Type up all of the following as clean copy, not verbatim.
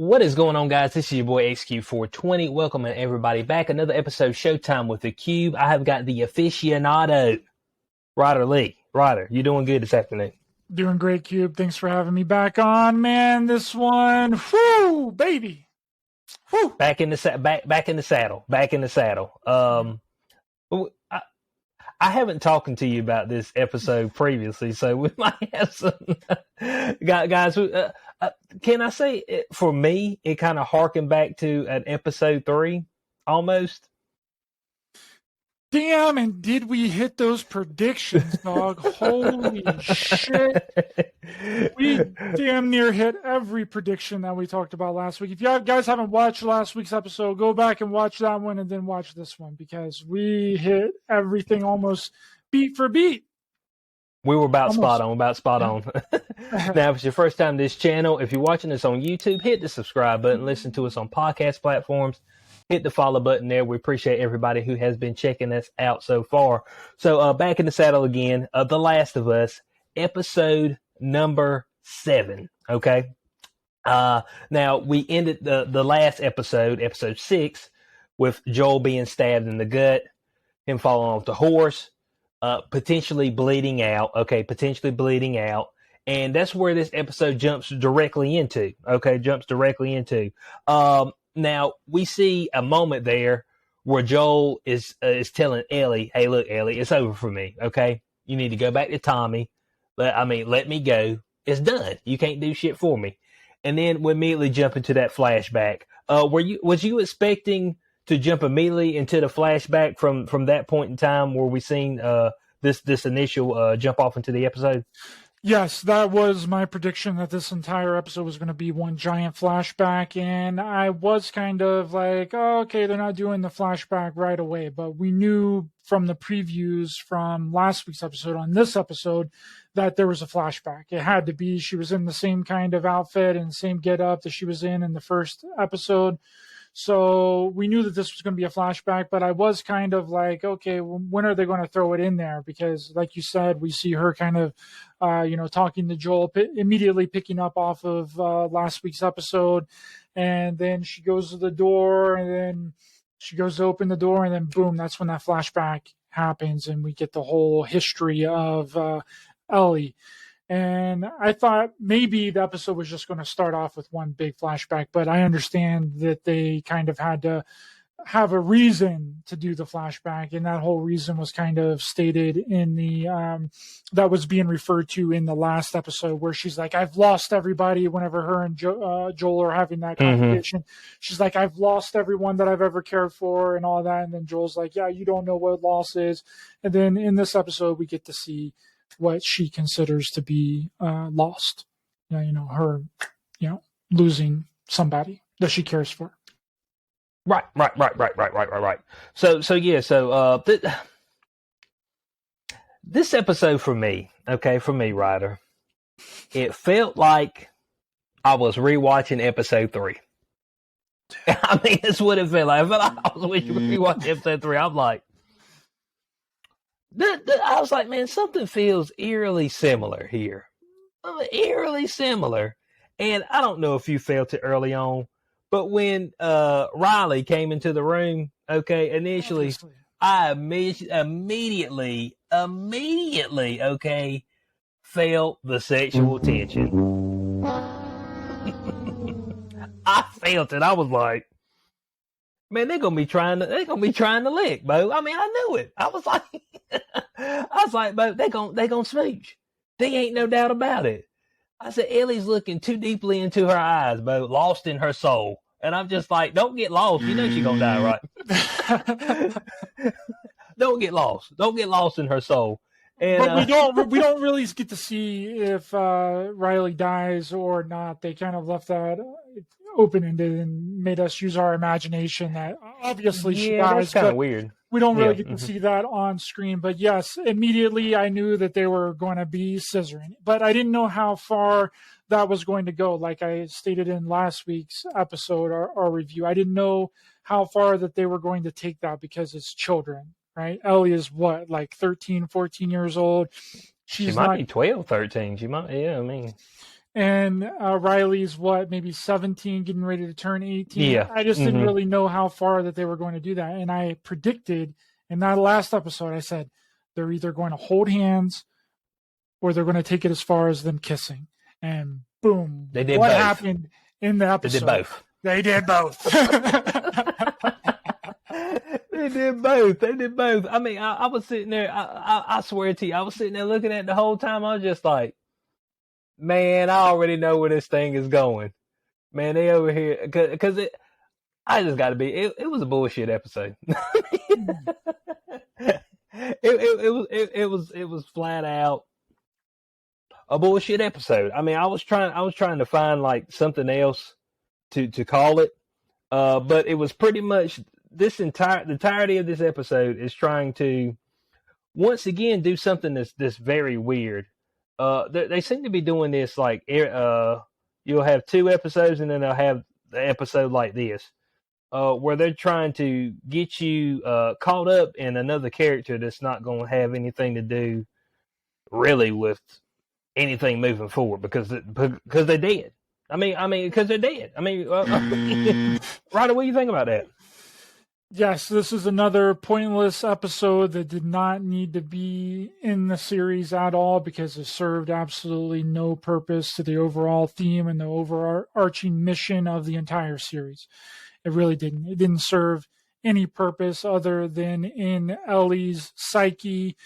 What is going on, guys? This is your boy XQ420. Welcoming everybody back. Another episode, Showtime with the Cube. I have got the aficionado, Ryder Lee. Ryder, you doing good this afternoon? Doing great, Cube. Thanks for having me back on, man. This one, whoo, baby. Whoo. Back in the saddle. I haven't talked to you about this episode previously, so we might have some guys. Can I say, for me, it kind of harkened back to an episode 3, almost. Damn, and did we hit those predictions, dog? Holy shit. We damn near hit every prediction that we talked about last week. If you guys haven't watched last week's episode, go back and watch that one and then watch this one, because we hit everything almost beat for beat. We were about spot on. Now, if it's your first time to this channel, if you're watching this on YouTube, hit the subscribe button. Listen to us on podcast platforms. Hit the follow button there. We appreciate everybody who has been checking us out so far. So back in the saddle again, The Last of Us, episode number 7. Okay. Now, we ended the last episode, episode 6, with Joel being stabbed in the gut, him falling off the horse, potentially bleeding out. Okay, potentially bleeding out. And that's where this episode jumps directly into. Now, we see a moment there where Joel is telling Ellie, hey, look, Ellie, it's over for me, okay? You need to go back to Tommy. Let me go. It's done. You can't do shit for me. And then we immediately jump into that flashback. Was you expecting to jump immediately into the flashback from that point in time where we seen this initial jump off into the episode? Yes, that was my prediction, that this entire episode was going to be one giant flashback, and I was kind of like, oh, okay, they're not doing the flashback right away, but we knew from the previews from last week's episode on this episode that there was a flashback. It had to be. She was in the same kind of outfit and same get-up that she was in the first episode. So we knew that this was going to be a flashback, but I was kind of like, okay, when are they going to throw it in there? Because like you said, we see her kind of, talking to Joel, immediately picking up off of last week's episode. And then she goes to the door, and then she goes to open the door, and then boom, that's when that flashback happens. And we get the whole history of Ellie. And I thought maybe the episode was just going to start off with one big flashback, but I understand that they kind of had to have a reason to do the flashback, and that whole reason was kind of stated in the that was being referred to in the last episode, where she's like, I've lost everybody. Whenever her and Joel are having that conversation, she's like, I've lost everyone that I've ever cared for and all that. And then Joel's like, yeah, you don't know what loss is. And then in this episode, we get to see what she considers to be lost. Her losing somebody that she cares for. Right. So this episode for me, Ryder, it felt like I was rewatching episode 3. I mean, that's what it felt like. I felt like I was rewatching episode 3. I'm like, I was like, man, something feels eerily similar here. And I don't know if you felt it early on, but when Riley came into the room, okay, initially, I immediately, okay, felt the sexual tension. I felt it. I was like, man, they're gonna be trying to lick, Bo. I mean, I knew it. I was like, Bo, they gonna smooch. There ain't no doubt about it. I said, Ellie's looking too deeply into her eyes, Bo, lost in her soul. And I'm just like, don't get lost. You know she's gonna die, right? Don't get lost in her soul. And, but we don't really get to see if Riley dies or not. They kind of left that open-ended and made us use our imagination that obviously she dies. That's kind of weird. We don't really get to see that on screen. But yes, immediately I knew that they were going to be scissoring. But I didn't know how far that was going to go. Like I stated in last week's episode or review, I didn't know how far that they were going to take that, because it's children, right? Ellie is what, like 13, 14 years old. She might be 12, 13. She might, yeah, I mean. and Riley's maybe 17, getting ready to turn 18. Yeah. I just didn't really know how far that they were going to do that. And I predicted in that last episode, I said, they're either going to hold hands or they're going to take it as far as them kissing. And boom, they did what both. Happened in the episode? They did both. They did both. They did both. I mean, I was sitting there. I swear to you, I was sitting there looking at it the whole time. I was just like, man, I already know where this thing is going. Man, they over here because I just got to be. It was a bullshit episode. It was flat out a bullshit episode. I mean, I was trying to find like something else to call it, but it was pretty much the entirety of this episode is trying to once again do something that's very weird. They seem to be doing this like you'll have 2 episodes and then they'll have the episode like this, where they're trying to get you caught up in another character that's not going to have anything to do really with anything moving forward because they're dead. I mean, because they're dead. I mean, Ryder, what do you think about that? Yes, this is another pointless episode that did not need to be in the series at all because it served absolutely no purpose to the overall theme and the overarching mission of the entire series. It really didn't. It didn't serve any purpose other than in Ellie's psyche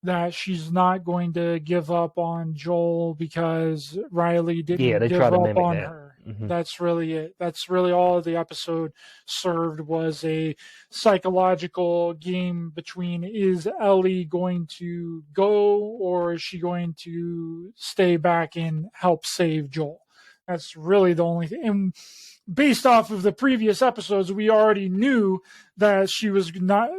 that she's not going to give up on Joel because Riley didn't give up on her. Mm-hmm. That's really it. That's really all the episode served was a psychological game between is Ellie going to go or is she going to stay back and help save Joel? That's really the only thing. And based off of the previous episodes, we already knew that she was not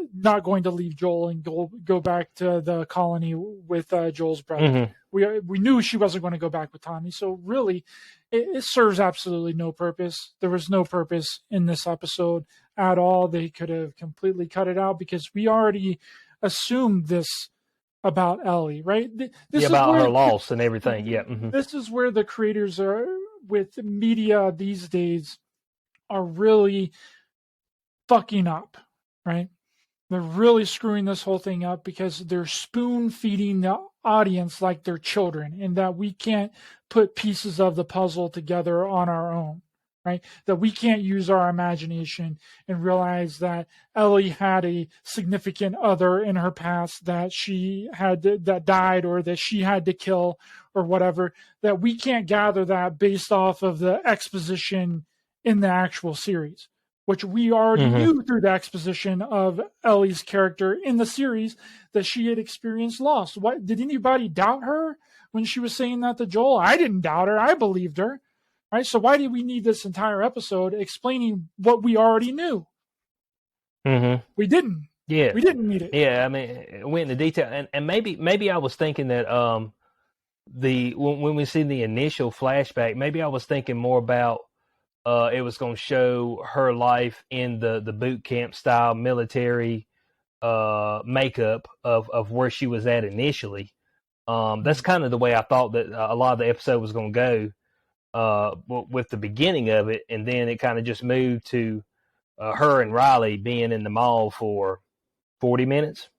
going to leave Joel and go back to the colony with Joel's brother. Mm-hmm. We knew she wasn't going to go back with Tommy. So really, it serves absolutely no purpose. There was no purpose in this episode at all. They could have completely cut it out because we already assumed this about Ellie, right? This is about her loss and everything. Yeah. Mm-hmm. This is where the creators are with media these days are really fucking up, right? They're really screwing this whole thing up because they're spoon feeding the audience like they're children and that we can't put pieces of the puzzle together on our own, right? That we can't use our imagination and realize that Ellie had a significant other in her past that that died or that she had to kill or whatever, that we can't gather that based off of the exposition in the actual series, which we already knew through the exposition of Ellie's character in the series that she had experienced loss. What did anybody doubt her when she was saying that to Joel? I didn't doubt her. I believed her. Right? So why did we need this entire episode explaining what we already knew? Mm-hmm. We didn't. Yeah. We didn't need it. Yeah, I mean, it went into detail. And maybe I was thinking that when we see the initial flashback, maybe I was thinking more about it was going to show her life in the boot camp style military makeup of where she was at initially. That's kind of the way I thought that a lot of the episode was going to go with the beginning of it. And then it kind of just moved to her and Riley being in the mall for 40 minutes.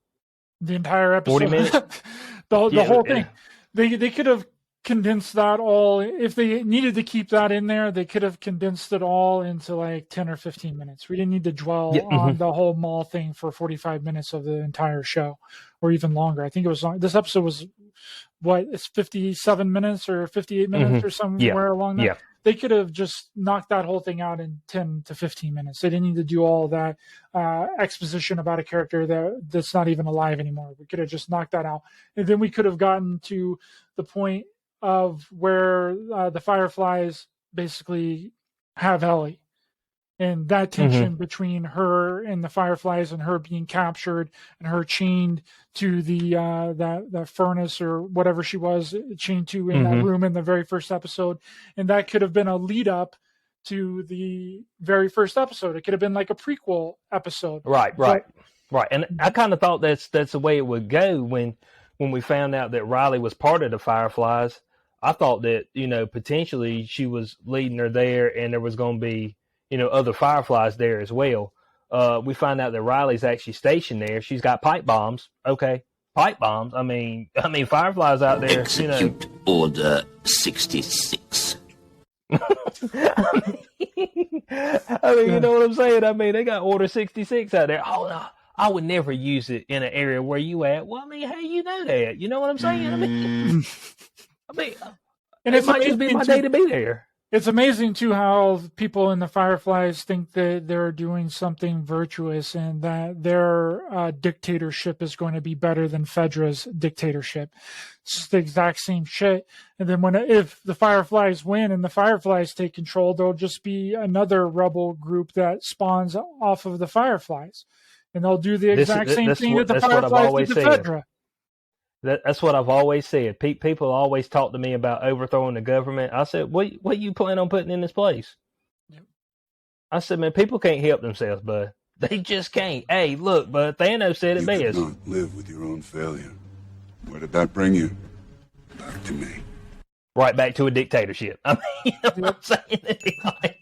The entire episode. 40 minutes. the whole thing. They could have condensed that all. If they needed to keep that in there, they could have condensed it all into like 10 or 15 minutes. We didn't need to dwell on the whole mall thing for 45 minutes of the entire show or even longer. I think it was long. This episode was it's 57 minutes or 58 minutes or somewhere along that. Yeah. They could have just knocked that whole thing out in 10 to 15 minutes. They didn't need to do all that exposition about a character that's not even alive anymore. We could have just knocked that out. And then we could have gotten to the point of where the Fireflies basically have Ellie. And that tension between her and the Fireflies and her being captured and her chained to the that furnace or whatever she was chained to in that room in the very first episode. And that could have been a lead up to the very first episode. It could have been like a prequel episode. Right. And I kind of thought that's the way it would go when we found out that Riley was part of the Fireflies. I thought that, potentially she was leading her there and there was going to be, other Fireflies there as well. We find out that Riley's actually stationed there. She's got pipe bombs. Okay. Pipe bombs. I mean, Fireflies out there, Execute Order 66. I mean, you know what I'm saying? I mean, they got Order 66 out there. Oh, no, I would never use it in an area where you at. Well, I mean, how you know that? You know what I'm saying? And it might just be my day to be there. It's amazing, too, how people in the Fireflies think that they're doing something virtuous and that their dictatorship is going to be better than Fedra's dictatorship. It's just the exact same shit. And then if the Fireflies win and the Fireflies take control, there'll just be another rebel group that spawns off of the Fireflies. And they'll do the exact same thing that the Fireflies did to Fedra. That's what I've always said. People always talk to me about overthrowing the government. I said, what you plan on putting in this place? Yep. I said, man, people can't help themselves, bud. They just can't. Hey, look, bud, Thanos said it best. You cannot live with your own failure. Where did that bring you? Back to me. Right back to a dictatorship. I mean, you know what I'm saying? It'd be like,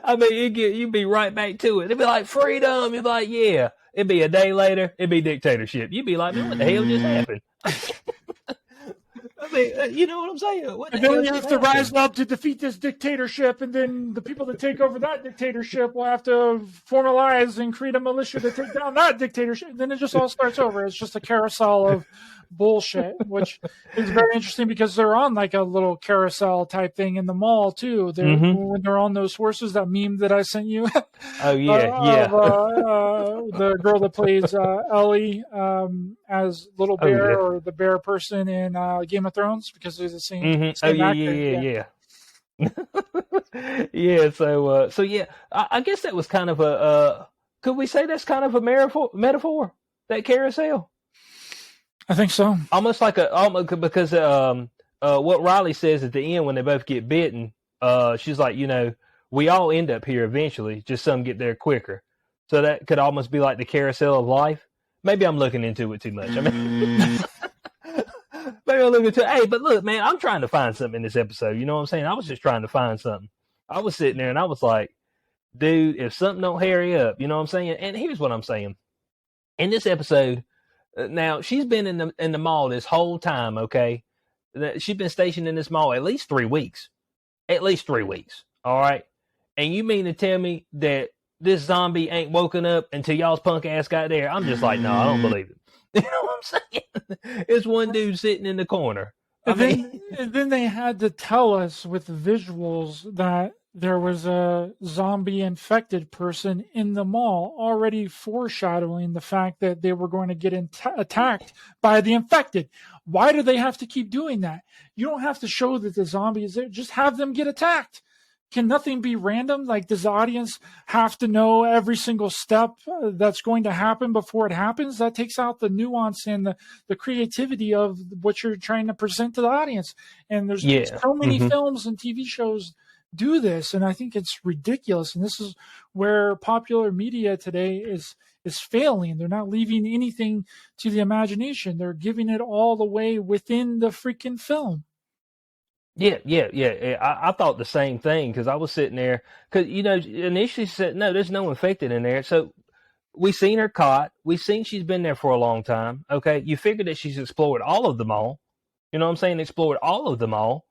I mean, you'd be right back to it. It'd be like freedom. You'd be like, yeah. It'd be a day later. It'd be dictatorship. You'd be like, man, what the hell just happened? I mean, you know what I'm saying? And then you have to rise up to defeat this dictatorship, and then the people that take over that dictatorship will have to formalize and create a militia to take down that dictatorship. Then it just all starts over. It's just a carousel of bullshit, which is very interesting because they're on like a little carousel type thing in the mall too. They're when they're on those horses. That meme that I sent you. Oh yeah, the girl that plays Ellie as Little Bear or the bear person in Game of Thrones because they're the same. Same actor. Yeah. So yeah, I guess that was kind of a. Could we say that's kind of a metaphor? That carousel. I think so. Almost because what Riley says at the end when they both get bitten, she's like, we all end up here eventually, just some get there quicker. So that could almost be like the carousel of life. Maybe I'm looking into it too much. I mean, maybe I'm looking into it. Hey, but look, man, I'm trying to find something in this episode. You know what I'm saying? I was just trying to find something. I was sitting there and I was like, dude, if something don't hurry up, you know what I'm saying? And here's what I'm saying. In this episode, now she's been in the mall this whole time. Okay, she's been stationed in this mall at least 3 weeks. At least 3 weeks. All right, and you mean to tell me that this zombie ain't woken up until y'all's punk ass got there? I'm just like, no, I don't believe it. You know what I'm saying? It's one dude sitting in the corner. And then they had to tell us with visuals that there was a zombie infected person in the mall, already foreshadowing the fact that they were going to get attacked by the infected. Why do they have to keep doing that? You don't have to show that the zombie is there. Just have them get attacked. Can nothing be random? Like, does the audience have to know every single step that's going to happen before it happens? That takes out the nuance and the creativity of what you're trying to present to the audience. And there's so many films and TV shows do this, and I think it's ridiculous. And this is where popular media today is failing. They're not leaving anything to the imagination. They're giving it all the way within the freaking film. Yeah. I thought the same thing because I was sitting there because initially she said no, there's no infected in there. So we seen her caught. We seen she's been there for a long time. Okay, you figured that she's explored all of them all. You know what I'm saying? Explored all of them all.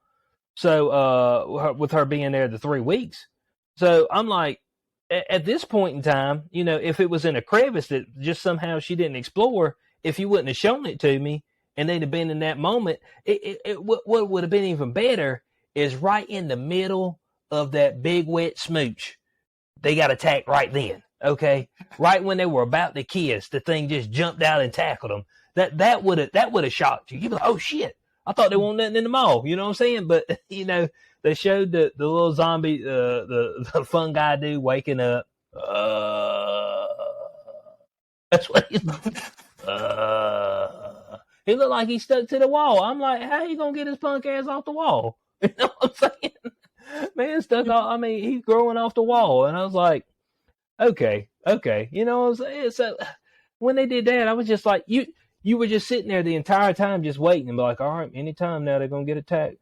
So with her being there the 3 weeks. So I'm like, at this point in time, if it was in a crevice that just somehow she didn't explore, if you wouldn't have shown it to me and they'd have been in that moment, what would have been even better is right in the middle of that big wet smooch. They got attacked right then. Okay. Right when they were about to kiss, the thing just jumped out and tackled them. That would have shocked you. You'd be like, oh shit. I thought they weren't nothing in the mall, you know what I'm saying? But, they showed the little zombie, the fun guy dude waking up. That's what he he looked like he stuck to the wall. I'm like, how he going to get his punk ass off the wall? You know what I'm saying? Man, he's growing off the wall. And I was like, okay. You know what I'm saying? So when they did that, I was just like, you were just sitting there the entire time just waiting and be like, all right, anytime now they're going to get attacked.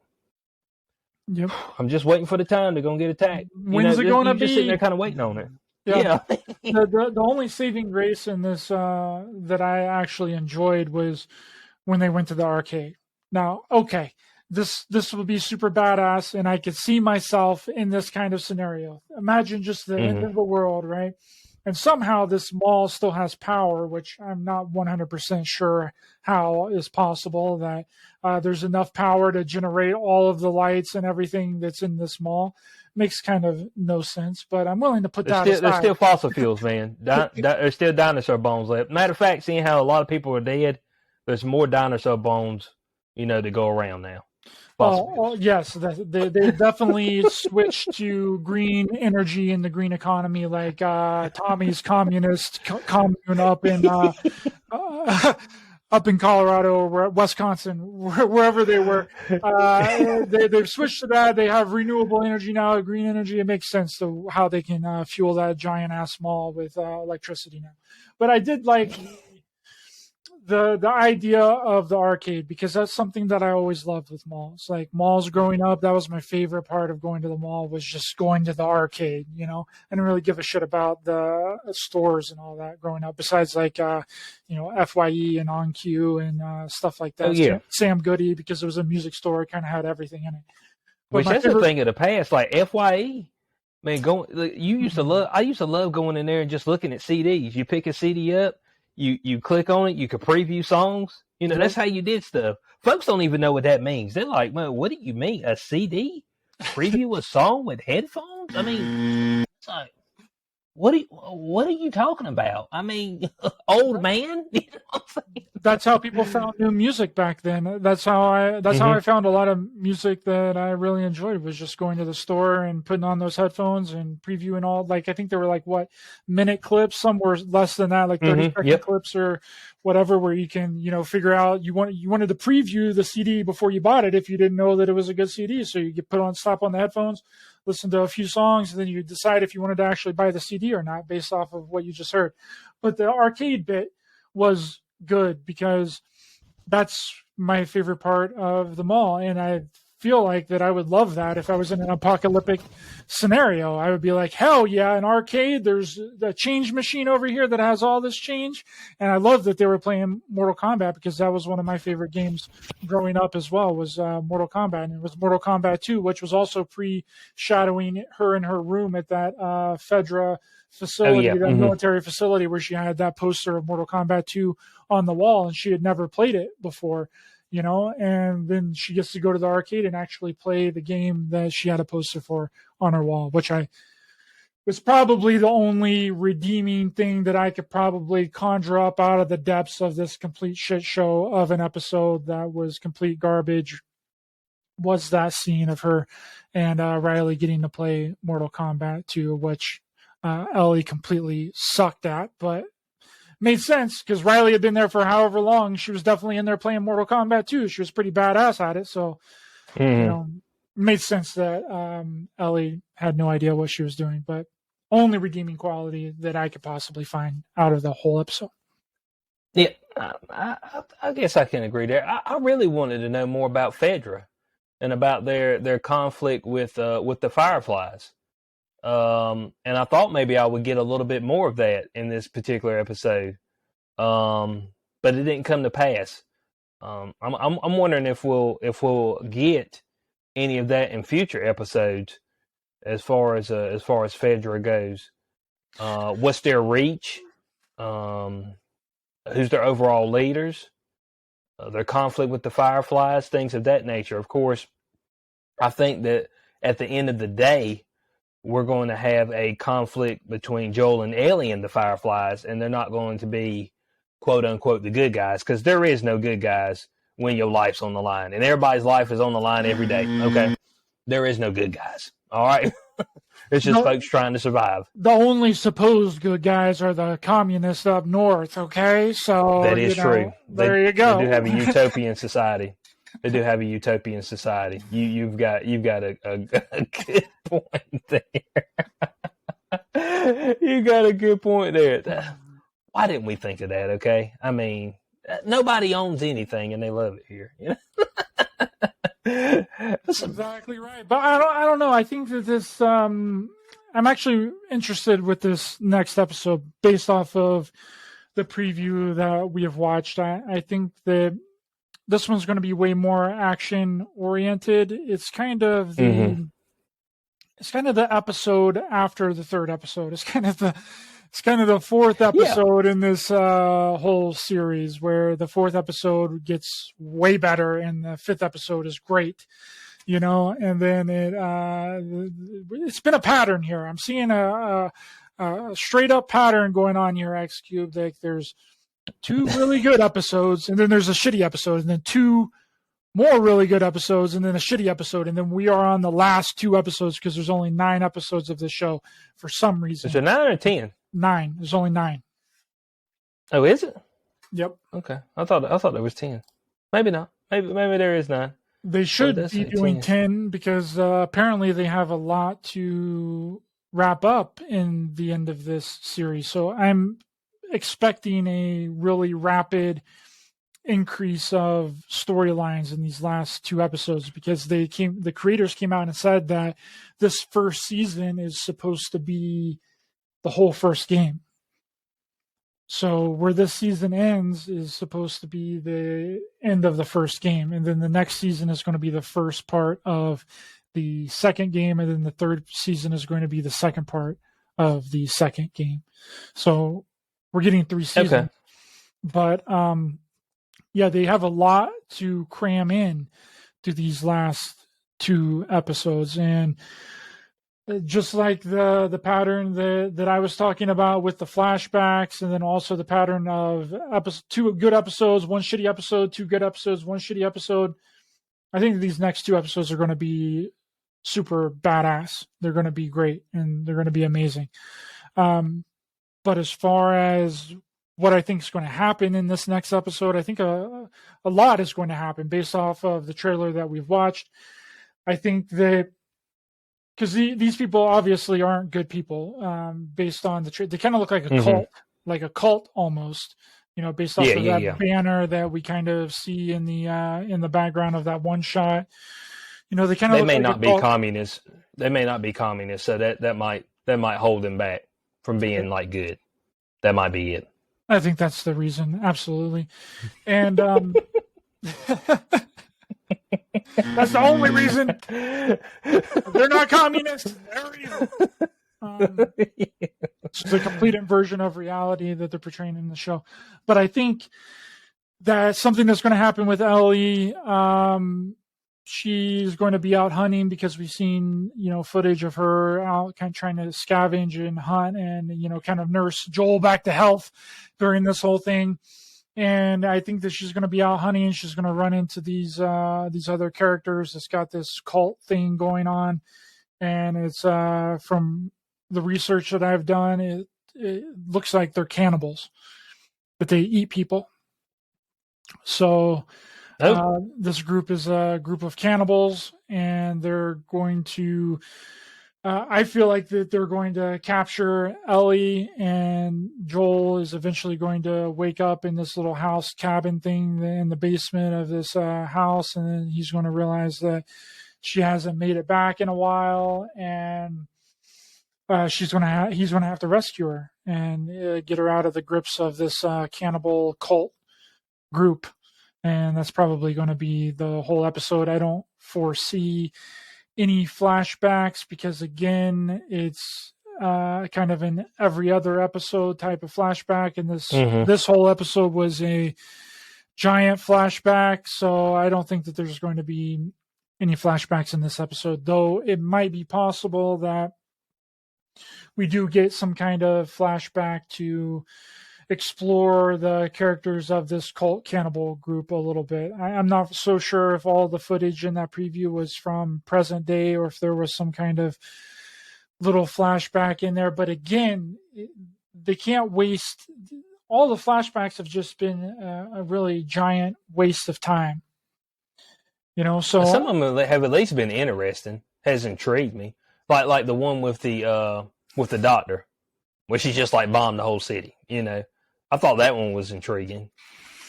Yep. I'm just waiting for the time they're going to get attacked. When's it going to be? Just sitting there kind of waiting on it. Yeah. The only saving grace in this that I actually enjoyed was when they went to the arcade. Now, okay, this would be super badass, and I could see myself in this kind of scenario. Imagine just the end of the world, right? And somehow this mall still has power, which I'm not 100% sure how is possible, that there's enough power to generate all of the lights and everything that's in this mall. Makes kind of no sense, but I'm willing to put that aside. There's still fossil fuels, man. There's still dinosaur bones left. Matter of fact, seeing how a lot of people are dead, there's more dinosaur bones, to go around now. Yes, they definitely switched to green energy and the green economy, like Tommy's communist commune up in Colorado or Wisconsin, wherever they were. They've switched to that. They have renewable energy now, green energy. It makes sense to how they can fuel that giant ass mall with electricity now. But I did like the idea of the arcade, because that's something that I always loved with malls. Like malls growing up, that was my favorite part of going to the mall, was just going to the arcade. I didn't really give a shit about the stores and all that growing up, besides like FYE and On Cue and stuff like that. Oh, yeah. Sam Goody, because it was a music store, it kind of had everything in it. Which that's the thing of the past, like FYE. Man, I used to love going in there and just looking at CDs. You pick a CD up, you click on it, you could preview songs. That's how you did stuff. Folks don't even know what that means. They're like, man, what do you mean? A CD? Preview a song with headphones? I mean, it's like, what are you talking about? I mean, old man? That's how people found new music back then. That's how I found a lot of music that I really enjoyed, was just going to the store and putting on those headphones and previewing all. Like, I think there were minute clips. Some were less than that, like 30-second clips or whatever, where you can figure out you wanted to preview the CD before you bought it if you didn't know that it was a good CD. So you could slap on the headphones, listen to a few songs, and then you decide if you wanted to actually buy the CD or not based off of what you just heard. But the arcade bit was good, because that's my favorite part of the mall, and I feel like that I would love that if I was in an apocalyptic scenario. I would be like, hell yeah, an arcade, there's a change machine over here that has all this change. And I love that they were playing Mortal Kombat, because that was one of my favorite games growing up as well, was Mortal Kombat. And it was Mortal Kombat 2, which was also pre-shadowing her in her room at that Fedra facility, that military facility, where she had that poster of Mortal Kombat 2 on the wall, and she had never played it before, and then she gets to go to the arcade and actually play the game that she had a poster for on her wall, which was probably the only redeeming thing that I could probably conjure up out of the depths of this complete shit show of an episode that was complete garbage, was that scene of her and Riley getting to play Mortal Kombat 2, which Ellie completely sucked at, but made sense, because Riley had been there for however long. She was definitely in there playing Mortal Kombat 2. She was pretty badass at it, so made sense that Ellie had no idea what she was doing. But only redeeming quality that I could possibly find out of the whole episode. Yeah, I guess I can agree there. I really wanted to know more about Fedra and about their conflict with the Fireflies. And I thought maybe I would get a little bit more of that in this particular episode, but it didn't come to pass. I'm wondering if we'll get any of that in future episodes, as far as Fedra goes. What's their reach? Who's their overall leaders? Their conflict with the Fireflies, things of that nature. Of course, I think that at the end of the day, we're going to have a conflict between Joel and Ellie and the Fireflies, and they're not going to be, quote unquote, the good guys, because there is no good guys when your life's on the line, and everybody's life is on the line every day. Okay, there is no good guys. All right, it's just folks trying to survive. The only supposed good guys are the communists up north. Okay, so that is true. You go. They do have a utopian society. They do have a utopian society. You've got a good point there. You got a good point there. Why didn't we think of that? Okay, I mean, Nobody owns anything, and they love it here. You know? That's exactly right. But I don't know. I think that this. I'm actually interested with this next episode based off of the preview that we have watched. I think that this one's going to be way more action oriented. It's kind of the episode after the third episode. It's kind of the fourth episode in this whole series, where the fourth episode gets way better and the fifth episode is great, you know. And then it's been a pattern here. I'm seeing a straight up pattern going on here. X Cube, like there's 2 really good episodes, and then there's a shitty episode, and then 2 more really good episodes, and then a shitty episode, and then we are on the last 2 episodes because there's only 9 episodes of the show for some reason. Is it 9 or 10? 9. There's only 9. Oh, is it? Yep. Okay, I thought there was 10. Maybe not. Maybe there is 9. They should be doing 10 because apparently they have a lot to wrap up in the end of this series. So I'm expecting a really rapid increase of storylines in these last 2 episodes, because the creators came out and said that this first season is supposed to be the whole first game. So where this season ends is supposed to be the end of the first game, and then the next season is going to be the first part of the second game, and then the third season is going to be the second part of the second game. So we're getting 3 seasons. Okay. But yeah, they have a lot to cram in to these last 2 episodes, and just like the pattern that I was talking about with the flashbacks, and then also the pattern of 2 good episodes, 1 shitty episode, 2 good episodes, 1 shitty episode. I think these next 2 episodes are going to be super badass. They're going to be great, and they're going to be amazing. But as far as what I think is going to happen in this next episode, I think a lot is going to happen based off of the trailer that we've watched. I think that because these people obviously aren't good people, based on the they kind of look like a cult almost, you know, based off of that banner that we kind of see in the background of that one shot. You know, they may not be communists. They may not be communists, so that might hold them back from being like good. That might be it. I think that's the reason, absolutely. And that's the only reason. They're not communists. They're evil. It's the complete inversion of reality that they're portraying in the show. But I think that's something that's going to happen with Ellie. She's going to be out hunting because we've seen, you know, footage of her out kind of trying to scavenge and hunt and, you know, kind of nurse Joel back to health during this whole thing. And I think that she's going to be out hunting and she's going to run into these other characters that's got this cult thing going on. And it's from the research that I've done, it looks like they're cannibals, but they eat people. So this group is a group of cannibals, and they're going to I feel like that they're going to capture Ellie, and Joel is eventually going to wake up in this little house cabin thing in the basement of this house, and then he's going to realize that she hasn't made it back in a while, and he's going to have to rescue her and get her out of the grips of this cannibal cult group. And that's probably going to be the whole episode. I don't foresee any flashbacks because, again, it's kind of an every other episode type of flashback. And this whole episode was a giant flashback. So I don't think that there's going to be any flashbacks in this episode, though it might be possible that we do get some kind of flashback to explore the characters of this cult cannibal group a little bit. I'm not so sure if all the footage in that preview was from present day or if there was some kind of little flashback in there. But again, they can't waste. All the flashbacks have just been a really giant waste of time. You know, so some of them have at least been interesting. Has intrigued me, like the one with the doctor, where she just like bombed the whole city. You know, I thought that one was intriguing.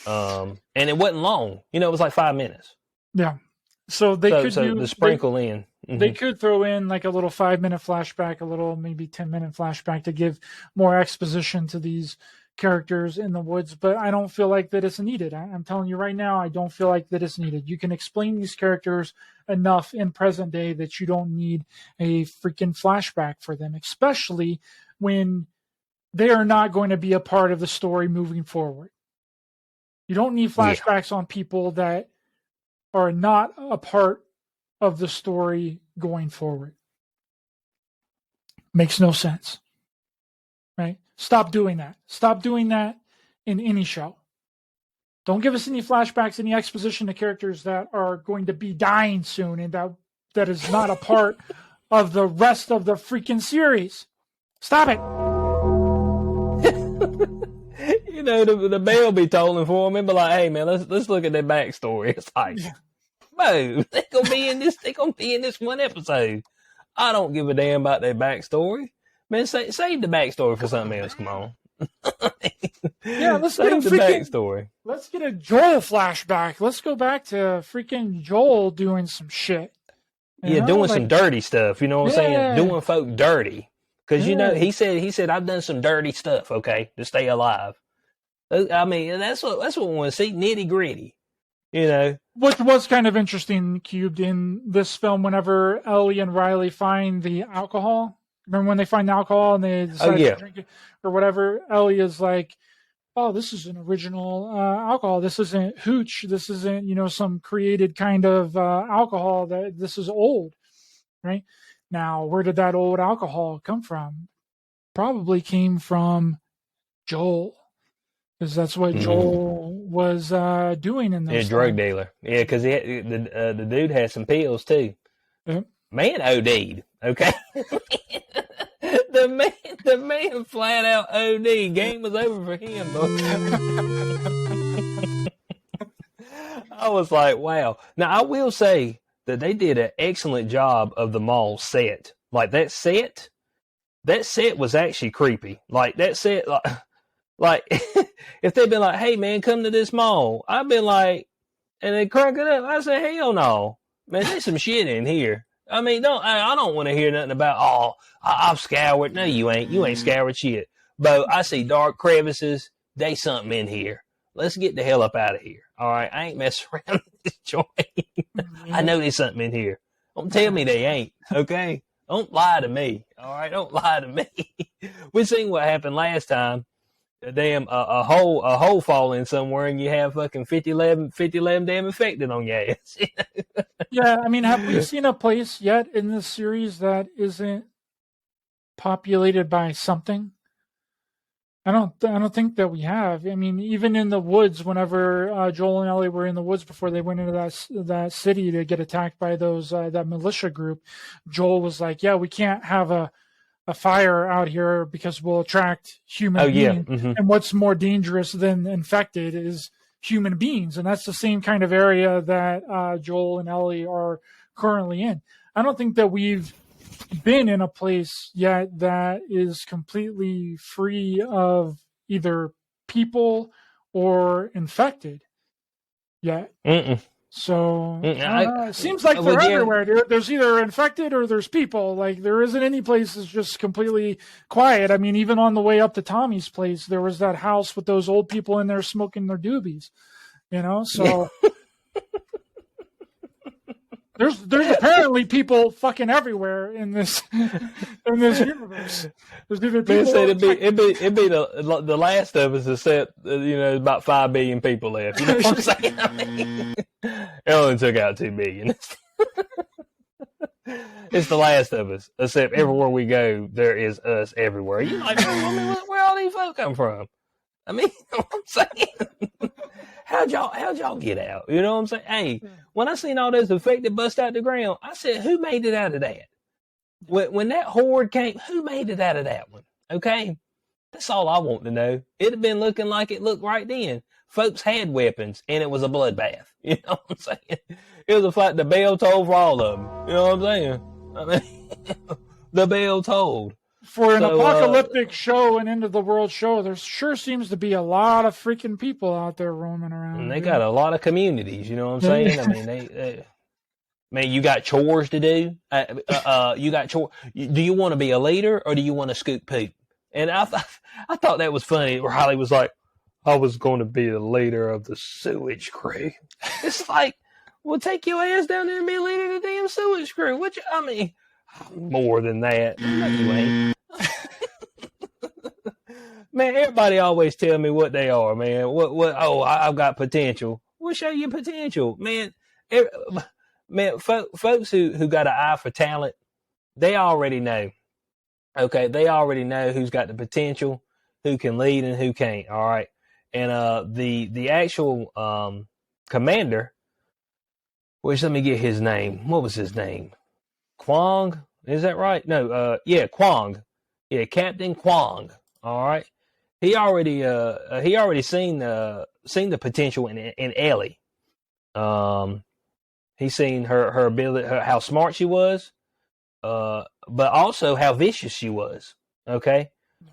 And it wasn't long. You know, it was like 5 minutes. Yeah. So they could do the sprinkle in. Mm-hmm. They could throw in like a little 5-minute flashback, a little maybe 10-minute flashback to give more exposition to these characters in the woods, but I don't feel like that it's needed. I'm telling you right now, I don't feel like that it's needed. You can explain these characters enough in present day that you don't need a freaking flashback for them, especially when they are not going to be a part of the story moving forward. You don't need flashbacks on people that are not a part of the story going forward. Makes no sense. Right? Stop doing that. Stop doing that in any show. Don't give us any flashbacks, any exposition to characters that are going to be dying soon and that is not a part of the rest of the freaking series. Stop it. You know, the bell be tolling for him and be like, hey man, let's look at their backstory. It's like, bro, they're gonna be in this one episode. I don't give a damn about their backstory. Man, save the backstory for something else. Come on. Yeah, let's save get the backstory. Let's get a Joel flashback. Let's go back to freaking Joel doing some shit. Doing some dirty stuff. You know what I'm saying? Doing folk dirty. Because you know, he said I've done some dirty stuff. Okay, to stay alive. I mean, that's what we want to see, nitty gritty. You know, what was kind of interesting, Cubed, in this film, whenever Ellie and Riley find the alcohol. Remember when they find the alcohol and they decide to drink it or whatever? Ellie is like, "Oh, this is an original alcohol. This isn't hooch. This isn't some created kind of alcohol. This is old, right?" Now, where did that old alcohol come from? Probably came from Joel, because that's what Joel was doing in those. Drug dealer. Yeah, because the dude had some pills too. Yep. Man OD'd. Okay. the man flat out OD. Game was over for him. I was like, wow. Now I will say that they did an excellent job of the mall set. Like that set was actually creepy. Like that set, like if they'd been like, hey man, come to this mall, I'd been like, and they crank it up. I said, hell no, man, there's some shit in here. I mean, I don't want to hear nothing about, I've scoured. No, you ain't. You ain't scoured shit. But I see dark crevices. They something in here. Let's get the hell up out of here. All right, I ain't messing around with this joint. I know there's something in here. Don't tell me they ain't. Okay, don't lie to me. All right, don't lie to me. We seen what happened last time. A a hole fall in somewhere, and you have fucking 50 11 damn infected on your ass. Yeah, I mean, have we seen a place yet in this series that isn't populated by something? I don't think that we have. I mean, even in the woods, whenever Joel and Ellie were in the woods before they went into that city to get attacked by those that militia group, Joel was like, "Yeah, we can't have a fire out here because we'll attract human beings. Mm-hmm. And what's more dangerous than infected is human beings." And that's the same kind of area that Joel and Ellie are currently in. I don't think that we've been in a place yet that is completely free of either people or infected yet. Mm-mm. So it seems like they're everywhere. There's either infected or there's people. Like there isn't any place that's just completely quiet. I mean, even on the way up to Tommy's place, there was that house with those old people in there smoking their doobies. So there's apparently people fucking everywhere in this universe. There's either people. It'd be the last of us, except about 5 billion people left. You know what I'm saying? I mean, it only took out 2 billion. It's the last of us, except everywhere we go, there is us everywhere. You like, where all these folk come from? I mean, you know what I'm saying? How'd y'all get out? You know what I'm saying? Hey, when I seen all those infected bust out the ground, I said, who made it out of that? When that horde came, who made it out of that one? Okay? That's all I want to know. It'd have been looking like it looked right then. Folks had weapons, and it was a bloodbath. You know what I'm saying? It was a fight. The bell tolled for all of them. You know what I'm saying? I mean, the bell tolled. For an apocalyptic show, an end of the world show, there sure seems to be a lot of freaking people out there roaming around. And they got a lot of communities, you know what I'm saying? I mean, man, you got chores to do. You got chores. Do you want to be a leader or do you want to scoop poop? And I thought that was funny. Riley was like, I was going to be the leader of the sewage crew. It's like, well, take your ass down there and be a leader of the damn sewage crew. I mean, more than that. No, you ain't. Man, everybody always tell me what they are, man. Oh, I've got potential. Well, show your potential. Man, folks who got an eye for talent, they already know. Okay, they already know who's got the potential, who can lead and who can't, all right? And the actual commander, which let me get his name. What was his name? Kwong? Is that right? No, Kwong. Yeah, Captain Kwong. All right. He already seen the potential in Ellie. He's seen her ability, how smart she was, but also how vicious she was. Okay,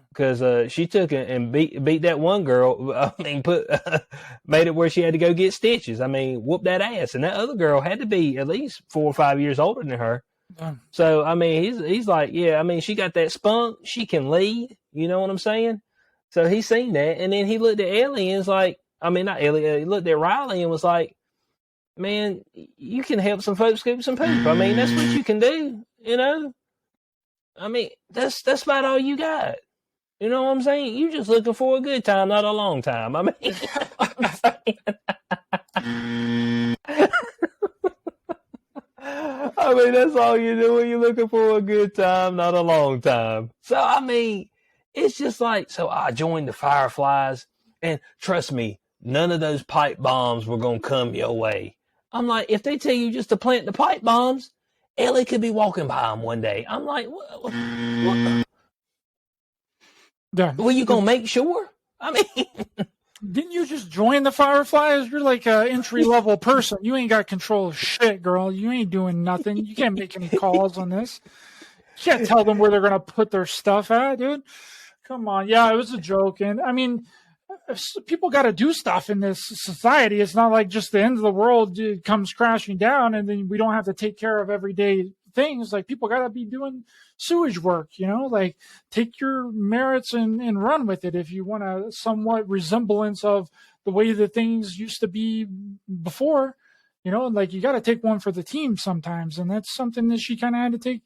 because she took it and beat that one girl. I mean, made it where she had to go get stitches. I mean, whoop that ass, and that other girl had to be at least 4 or 5 years older than her. So I mean, he's like, yeah. I mean, she got that spunk. She can lead. You know what I'm saying? So he seen that, and then he looked at Ellie and was like, I mean, not Ellie. He looked at Riley and was like, man, you can help some folks scoop some poop. I mean, that's what you can do. You know? I mean, that's about all you got. You know what I'm saying? You just looking for a good time, not a long time. I mean, you know what I'm saying? I mean, that's all you're doing. You're looking for a good time, not a long time. So, I mean, it's just like, so I joined the Fireflies, and trust me, none of those pipe bombs were going to come your way. I'm like, if they tell you just to plant the pipe bombs, Ellie could be walking by them one day. I'm like, what? Yeah. Well, you going to make sure? I mean... Didn't you just join the Fireflies? You're like an entry-level person. You ain't got control of shit, girl. You ain't doing nothing. You can't make any calls on this. You can't tell them where they're going to put their stuff at, dude. Come on. Yeah, it was a joke. And, I mean, people got to do stuff in this society. It's not like just the end of the world comes crashing down and then we don't have to take care of everyday things. Like, people got to be doing sewage work, you know, like take your merits and run with it if you want a somewhat resemblance of the way that things used to be before, you know, like you got to take one for the team sometimes. And that's something that she kind of had to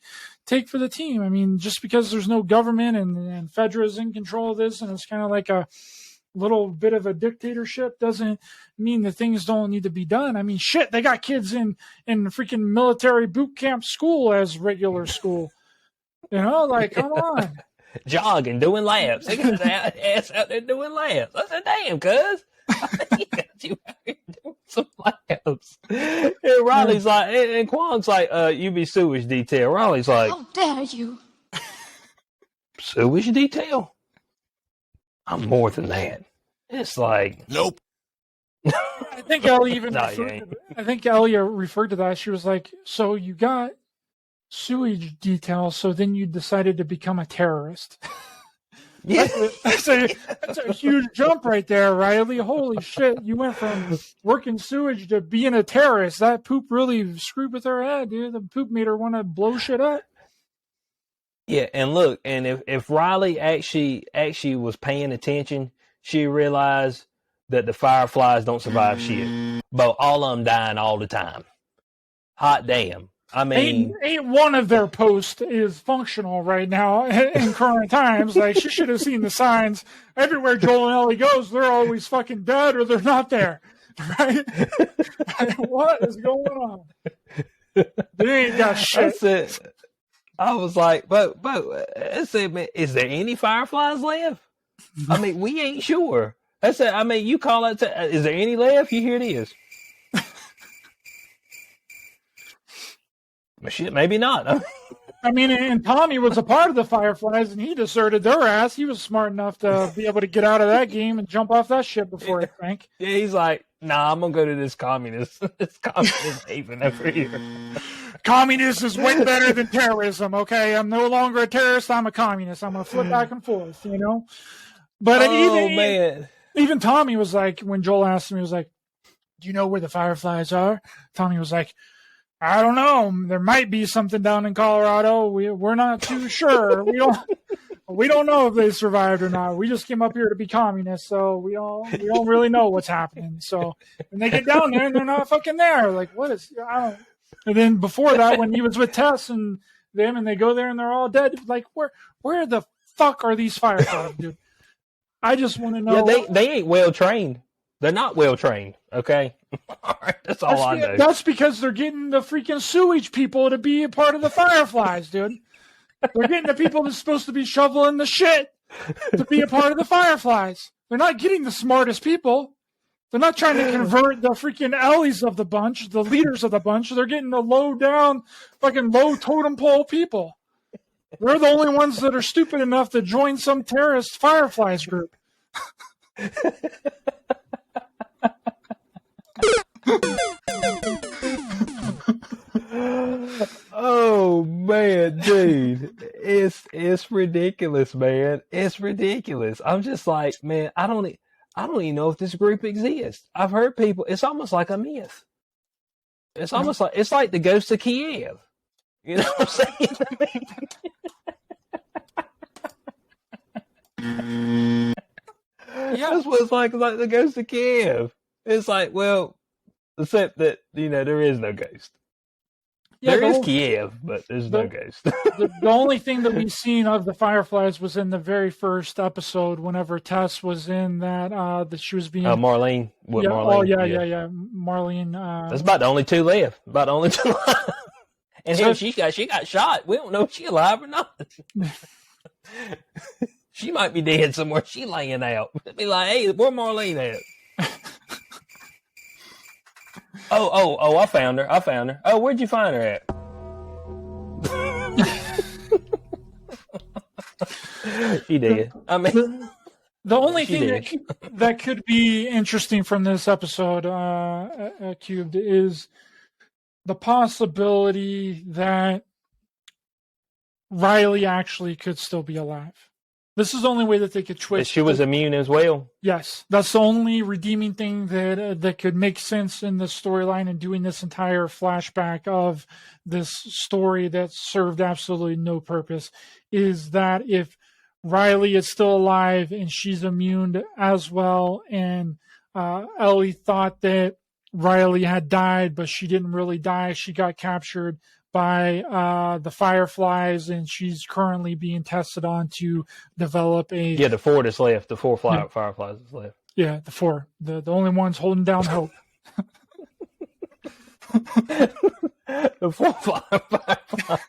take for the team. I mean, just because there's no government and Fedra's in control of this and it's kind of like a little bit of a dictatorship doesn't mean that things don't need to be done. I mean, shit, they got kids in freaking military boot camp school as regular school. You know, like, come on. Jogging, doing laps. They got his ass out there doing laps. I said, damn, cuz. You got you out here doing some laps. And Riley's like, and Quan's like, you be sewage detail. Riley's like, how dare you? Sewage detail? I'm more than that. It's like, Nope. I think Ellie even referred to that. She was like, so you got sewage detail, so then you decided to become a terrorist. yeah. That's a huge jump right there, Riley. Holy shit. You went from working sewage to being a terrorist. That poop really screwed with her head, dude. The poop made her want to blow shit up. Yeah, and look, and if Riley actually was paying attention, she realized that the Fireflies don't survive shit. But all of them dying all the time. Hot damn. I mean, ain't one of their posts is functional right now in current times. Like, she should have seen the signs everywhere Joel and Ellie goes. They're always fucking dead or they're not there. Right? What is going on? They ain't got shit. That's it. I was like, but I said, man, is there any Fireflies left? I mean, we ain't sure. I said, I mean, you call it. Is there any left? You hear it is. Well, shit, maybe not. I mean, and Tommy was a part of the Fireflies, and he deserted their ass. He was smart enough to be able to get out of that game and jump off that ship before it sank. Yeah, he's like, Nah, I'm gonna go to this communist haven over here. Communist is way better than terrorism, okay? I'm no longer a terrorist, I'm a communist. I'm going to flip back and forth, you know? But Man. Even Tommy was like, when Joel asked him, he was like, do you know where the Fireflies are? Tommy was like, I don't know. There might be something down in Colorado. We're not too sure. We don't know if they survived or not. We just came up here to be communists, so we don't really know what's happening. So when they get down there and they're not fucking there, like what is I don't. And then before that, when he was with Tess and them, and they go there and they're all dead, like where the fuck are these Fireflies, dude? I just want to know. Yeah, they ain't well trained. They're not well trained. Okay, all right, that's all I know. That's because they're getting the freaking sewage people to be a part of the Fireflies, dude. They're getting the people that's supposed to be shoveling the shit to be a part of the Fireflies. They're not getting the smartest people. They're not trying to convert the freaking Ellies of the bunch, the leaders of the bunch. They're getting the low down, fucking low totem pole people. They're the only ones that are stupid enough to join some terrorist Fireflies group. Oh man, dude, it's ridiculous, man. It's ridiculous. I'm just like, man, I don't even know if this group exists. I've heard people. It's almost like a myth. It's almost like the ghost of Kiev. You know what I'm saying? Yeah. That's what it's like the ghost of Kiev. It's like, well, except that there is no ghost. Yeah, there is Kiev, but there's no ghost. the only thing that we've seen of the Fireflies was in the very first episode, whenever Tess was in that she was being Marlene. Yeah, Marlene? Oh yeah. Marlene. That's about the only two left. About the only two left. And So- she got shot. We don't know if she's alive or not. She might be dead somewhere. She laying out. Be like, hey, where Marlene at? Oh, I found her. Oh, where'd you find her at? She did. I mean, the only thing that could be interesting from this episode, Cubed, is the possibility that Riley actually could still be alive. This is the only way that they could twist. She was immune as well. Yes, that's the only redeeming thing that could make sense in the storyline and doing this entire flashback of this story that served absolutely no purpose. Is that if Riley is still alive and she's immune as well, and Ellie thought that Riley had died, but she didn't really die. She got captured by the Fireflies, and she's currently being tested on to develop a... Yeah, the four that's left. The four Fireflies that's left. Yeah, the four. The only ones holding down hope. The four Fireflies.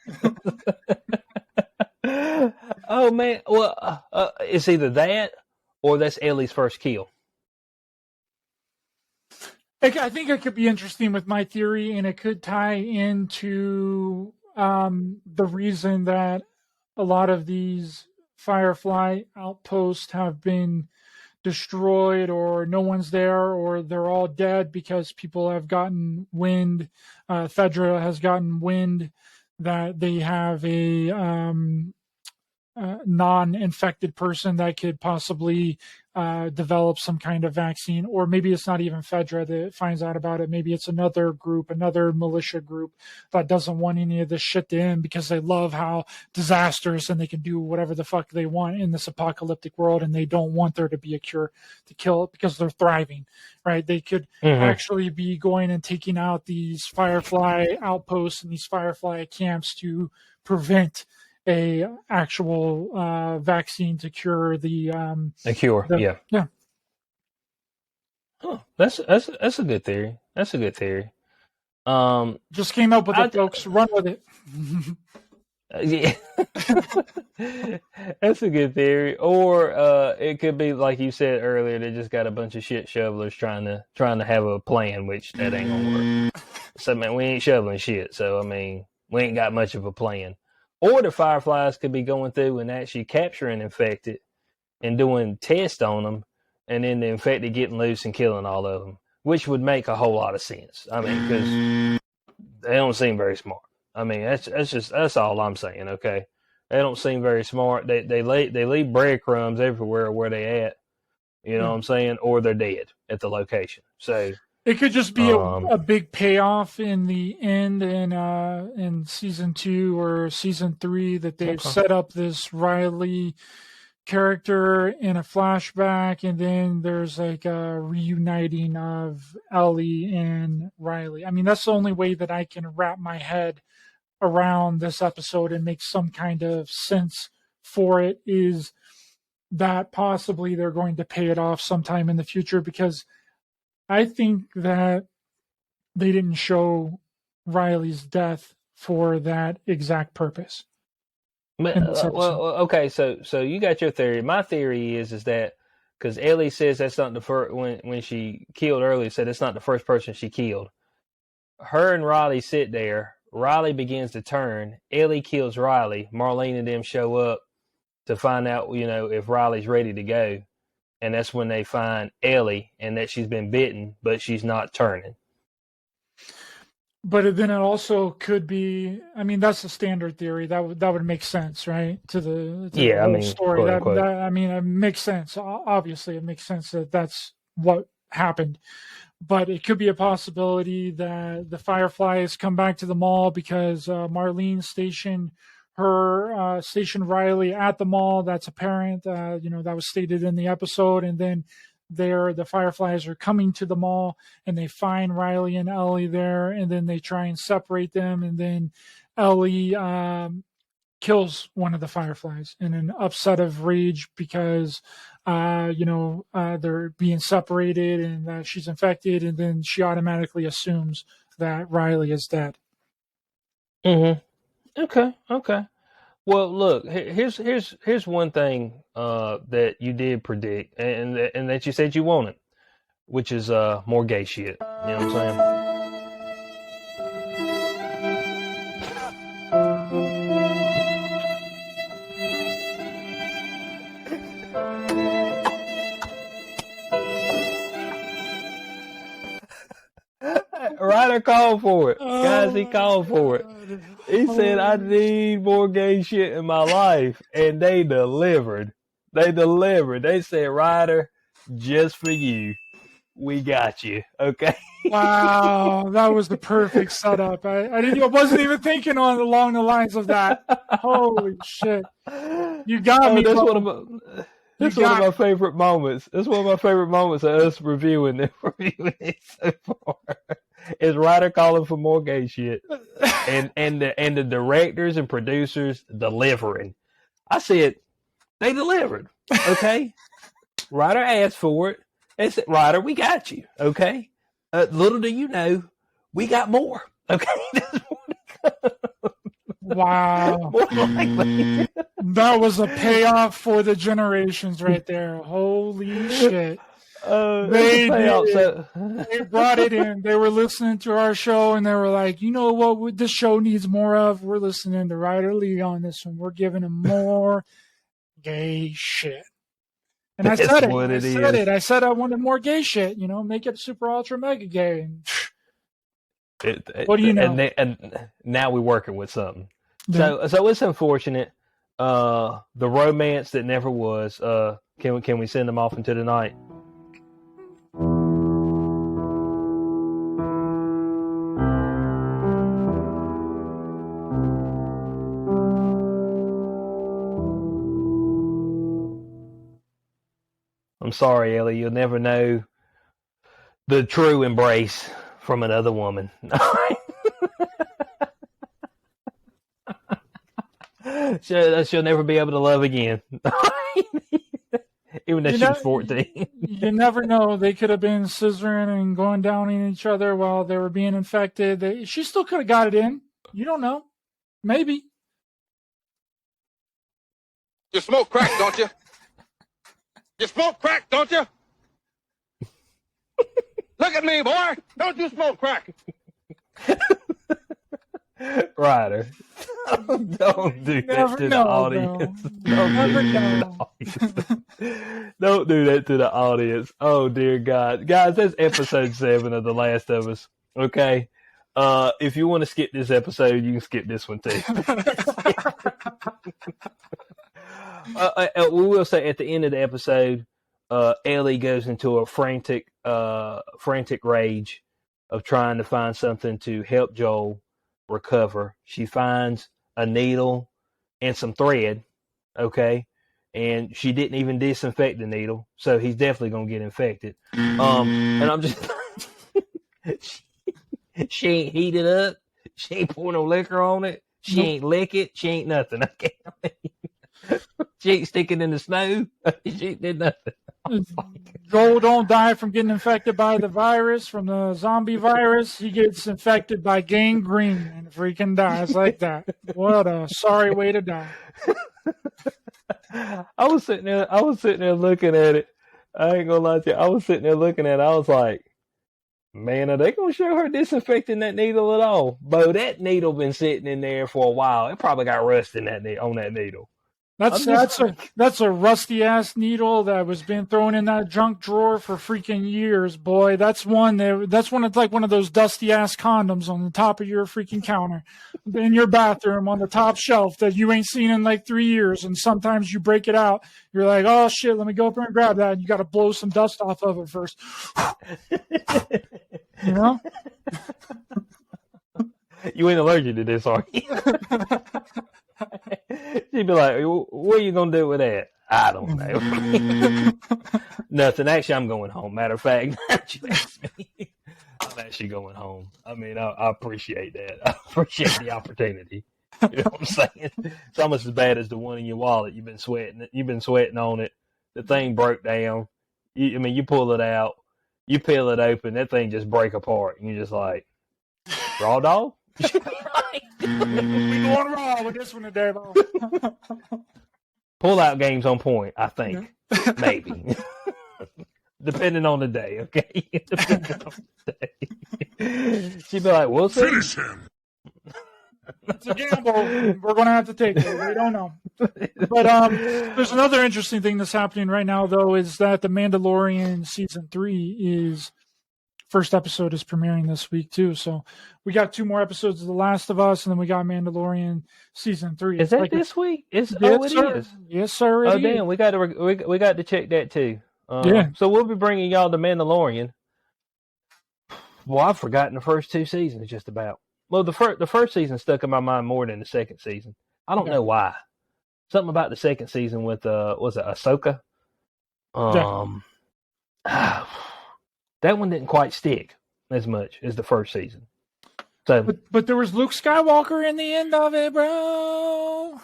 Oh, man. Well, it's either that or that's Ellie's first kill. I think it could be interesting with my theory, and it could tie into the reason that a lot of these Firefly outposts have been destroyed, or no one's there, or they're all dead because people have gotten wind. Fedra has gotten wind that they have a non-infected person that could possibly develop some kind of vaccine, or maybe it's not even Fedra that finds out about it. Maybe it's another group, another militia group that doesn't want any of this shit to end because they love how disastrous and they can do whatever the fuck they want in this apocalyptic world, and they don't want there to be a cure to kill it because they're thriving, right? They could actually be going and taking out these Firefly outposts and these Firefly camps to prevent a actual vaccine to cure a cure. Yeah. Huh, that's a good theory. That's a good theory. Just came up with it, folks. Run with it. Yeah, that's a good theory. Or it could be like you said earlier. They just got a bunch of shit shovelers trying to have a plan, which that ain't gonna work. So man, we ain't shoveling shit. So I mean, we ain't got much of a plan. Or the Fireflies could be going through and actually capturing infected and doing tests on them, and then the infected getting loose and killing all of them. which would make a whole lot of sense. I mean, because they don't seem very smart. I mean, that's all I'm saying. Okay, they don't seem very smart. They leave breadcrumbs everywhere where they at. You know what I'm saying? Or they're dead at the location. So it could just be a big payoff in the end in season 2 or season 3 that they've set up this Riley character in a flashback, and then there's like a reuniting of Ellie and Riley. I mean, that's the only way that I can wrap my head around this episode and make some kind of sense for it, is that possibly they're going to pay it off sometime in the future, because I think that they didn't show Riley's death for that exact purpose. Well, okay, so you got your theory. My theory is that because Ellie says that's not the first, when she killed earlier, said it's not the first person she killed. Her and Riley sit there. Riley begins to turn. Ellie kills Riley. Marlene and them show up to find out, if Riley's ready to go. And that's when they find Ellie and that she's been bitten, but she's not turning. But then it also could be, I mean, that's the standard theory. That would make sense, right? To the whole story. It makes sense. Obviously, it makes sense that that's what happened. But it could be a possibility that the Fireflies come back to the mall because Marlene stationed Riley at the mall. That's apparent. That was stated in the episode. And then the Fireflies are coming to the mall and they find Riley and Ellie there, and then they try and separate them. And then Ellie kills one of the Fireflies in an upset of rage because, they're being separated and she's infected. And then she automatically assumes that Riley is dead. Mm-hmm. Okay. Well, look, here's one thing that you did predict, and that you said you wanted, which is more gay shit. You know what I'm saying? Ryder called for it. Guys, he called for it. He said, I need more gay shit in my life. And they delivered. They said, Ryder, just for you, we got you. Okay. Wow. That was the perfect setup. I wasn't even thinking along the lines of that. Holy shit. You got me. That's one of my favorite moments. That's one of my favorite moments of us reviewing it so far. Is Ryder calling for more gay shit, and the directors and producers delivering. I said they delivered. Okay, Ryder asked for it. They said, Ryder, we got you. Okay, little do you know, we got more. Okay, wow, that was a payoff for the generations right there. Holy shit. They brought it in. They were listening to our show and they were like, you know what this show needs more of? We're listening to Ryder Lee on this one. We're giving him more gay shit. And I said it. I said I wanted more gay shit. Make it super ultra mega gay. What do you know? And now we're working with something. Yeah. So it's unfortunate. The romance that never was. Can we send them off into the night? I'm sorry, Ellie. You'll never know the true embrace from another woman. She'll never be able to love again. Even though she was 14. You never know. They could have been scissoring and going down in each other while they were being infected. She still could have got it in. You don't know. Maybe. You smoke crack, don't you? You smoke crack, don't you? Look at me, boy. Don't you smoke crack? Ryder. Don't do that to the audience. Don't do that to the audience. Oh dear God, guys, that's episode 7 of The Last of Us. Okay, if you want to skip this episode, you can skip this one too. We will say at the end of the episode, Ellie goes into a frantic rage of trying to find something to help Joel recover. She finds a needle and some thread, okay, and she didn't even disinfect the needle, so he's definitely gonna get infected. And I'm just she ain't heated up, she ain't pour no liquor on it, she ain't lick it, she ain't nothing. Okay, she ain't sticking in the snow, she did nothing. Joel don't die from getting infected by the virus, from the zombie virus. He gets infected by gangrene and freaking dies like that. What a sorry way to die. I was sitting there looking at it. I ain't gonna lie to you. I was sitting there looking at it. I was like, man, are they gonna show her disinfecting that needle at all? Bo, that needle been sitting in there for a while. It probably got rust in on that needle. That's a rusty ass needle that was being thrown in that junk drawer for freaking years, boy. That's one it's like one of those dusty ass condoms on the top of your freaking counter in your bathroom on the top shelf that you ain't seen in like 3 years. And sometimes you break it out. You're like, oh shit, let me go up there and grab that. And you got to blow some dust off of it first. You know? You ain't allergic to this, are you? She'd be like, what are you going to do with that? I don't know. Nothing. Actually, I'm going home. Matter of fact, I'm actually going home. I mean, I appreciate that. I appreciate the opportunity. You know what I'm saying? It's almost as bad as the one in your wallet. You've been sweating on it. The thing broke down. You pull it out. You peel it open. That thing just break apart. And you're just like, raw dog? We going raw with this one today, bro. Pull out game's on point, I think. Yeah. Maybe. Depending on the day, okay? Depending on the day. She'd be like, we'll see. Finish him. It's a gamble. We're going to have to take it. We don't know. But there's another interesting thing that's happening right now, though, is that The Mandalorian Season 3 first episode is premiering this week, too. So we got 2 more episodes of The Last of Us, and then we got Mandalorian Season 3. Is that this week? It is. Yes, sir. Oh, damn. We got to check that, too. Yeah. So we'll be bringing y'all The Mandalorian. Well, I've forgotten the first 2 seasons, just about. Well, the first season stuck in my mind more than the second season. I don't know why. Something about the second season with was it Ahsoka? That one didn't quite stick as much as the first season. So, but there was Luke Skywalker in the end of it, bro.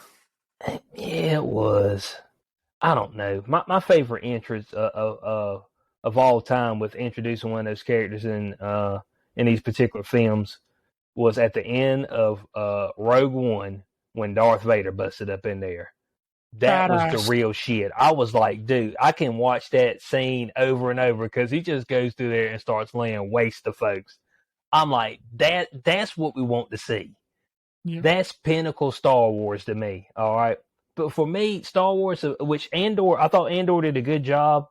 Yeah, it was. I don't know. My favorite entrance of all time with introducing one of those characters in these particular films was at the end of Rogue One when Darth Vader busted up in there. That was the real shit. I was like, dude, I can watch that scene over and over because he just goes through there and starts laying waste to folks. I'm like, that's what we want to see. Yeah. That's pinnacle Star Wars to me. All right. But for me, Star Wars, which I thought Andor did a good job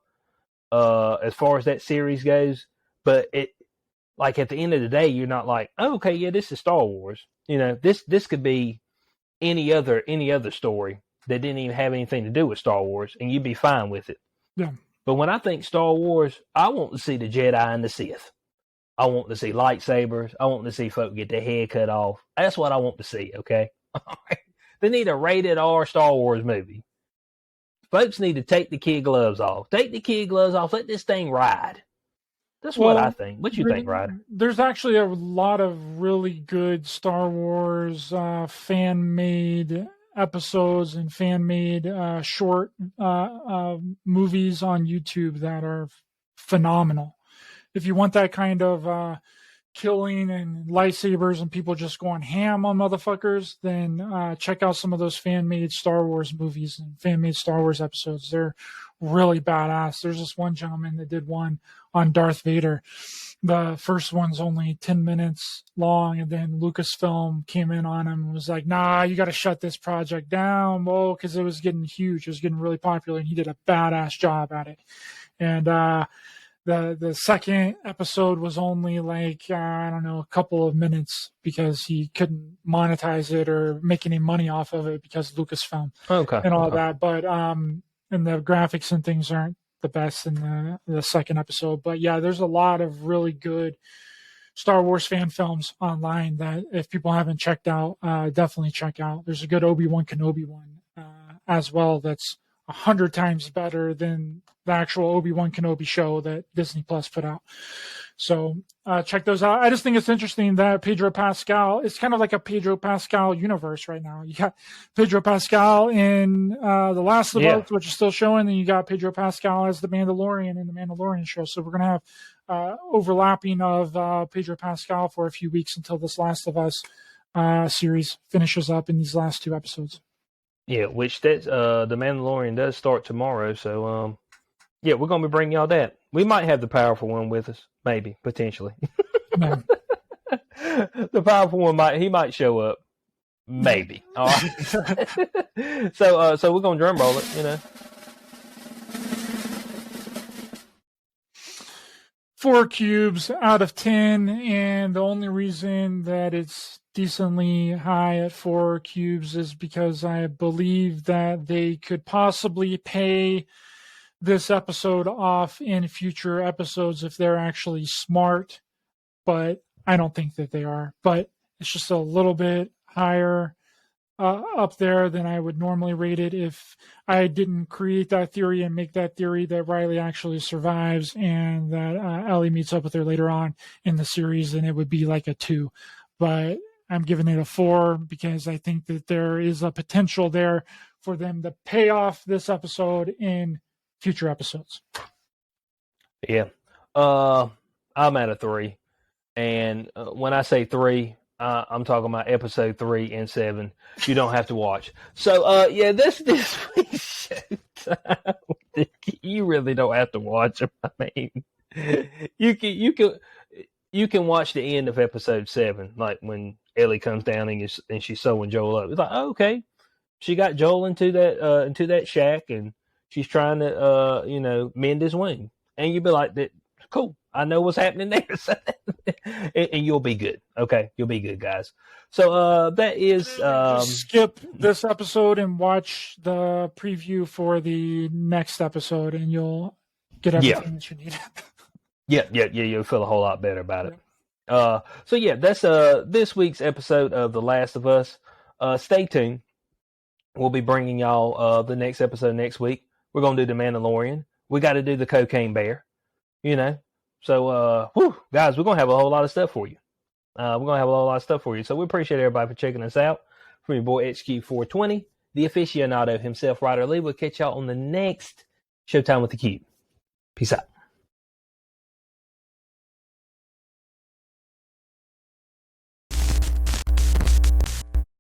as far as that series goes. But like at the end of the day, you're not like, oh, okay, yeah, this is Star Wars. You know, this could be any other story that didn't even have anything to do with Star Wars, and you'd be fine with it. Yeah. But when I think Star Wars, I want to see the Jedi and the Sith. I want to see lightsabers. I want to see folk get their head cut off. That's what I want to see, okay? They need a rated R Star Wars movie. Folks need to take the kid gloves off. Take the kid gloves off. Let this thing ride. That's what I think. What you think, Ryder? There's actually a lot of really good Star Wars fan-made episodes and fan-made short movies on YouTube that are phenomenal. If you want that kind of killing and lightsabers and people just going ham on motherfuckers, then check out some of those fan-made Star Wars movies and fan-made Star Wars episodes. They're really badass. There's this one gentleman that did one on Darth Vader the first one's only 10 minutes long, and then Lucasfilm came in on him and was like, nah, you got to shut this project down. Well, because it was getting huge. It was getting really popular, and he did a badass job at it. And the second episode was only like, I don't know, a couple of minutes because he couldn't monetize it or make any money off of it because of Lucasfilm and all that. But and the graphics and things aren't the best in the second episode. But yeah, there's a lot of really good Star Wars fan films online that if people haven't checked out, definitely check out. There's a good Obi-Wan Kenobi one as well that's 100 times better than the actual Obi-Wan Kenobi show that Disney Plus put out. So check those out. I just think it's interesting that Pedro Pascal, it's kind of like a Pedro Pascal universe right now. You got Pedro Pascal in The Last of Us, which is still showing, and you got Pedro Pascal as the Mandalorian in the Mandalorian show. So we're going to have overlapping of Pedro Pascal for a few weeks until this Last of Us series finishes up in these last 2 episodes. Yeah, which the Mandalorian does start tomorrow. So, yeah, we're going to be bringing y'all that. We might have the powerful one with us, maybe, potentially. No. The powerful one might show up, maybe. All right. So we're going to drum roll it, 4 cubes out of 10, and the only reason that it's decently high at 4 cubes is because I believe that they could possibly pay this episode off in future episodes if they're actually smart, but I don't think that they are. But it's just a little bit higher up there than I would normally rate it if I didn't create that theory and make that theory that Riley actually survives and that Ellie meets up with her later on in the series, and it would be like a 2. But I'm giving it a 4 because I think that there is a potential there for them to pay off this episode in future episodes. Yeah. I'm at a 3. And when I say 3, I'm talking about episode 3 and 7. You don't have to watch. So, yeah, this week's Showtime. You really don't have to watch them. I mean, you can watch the end of episode 7, like when Ellie comes down and she's sewing Joel up. It's like, oh, okay, she got Joel into that shack and she's trying to mend his wing, and you'd be like, that cool. I know what's happening there, and you'll be good. Okay, you'll be good, guys. So that is skip this episode and watch the preview for the next episode, and you'll get everything that you need. Yeah, you'll feel a whole lot better about it. So yeah, that's this week's episode of The Last of Us. Stay tuned. We'll be bringing y'all the next episode next week. We're gonna do The Mandalorian. We got to do the Cocaine Bear. So, guys, we're going to have a whole lot of stuff for you. So we appreciate everybody for checking us out. From your boy HQ420, the aficionado himself, Ryder Lee. We'll catch y'all on the next Showtime with the Cube. Peace out.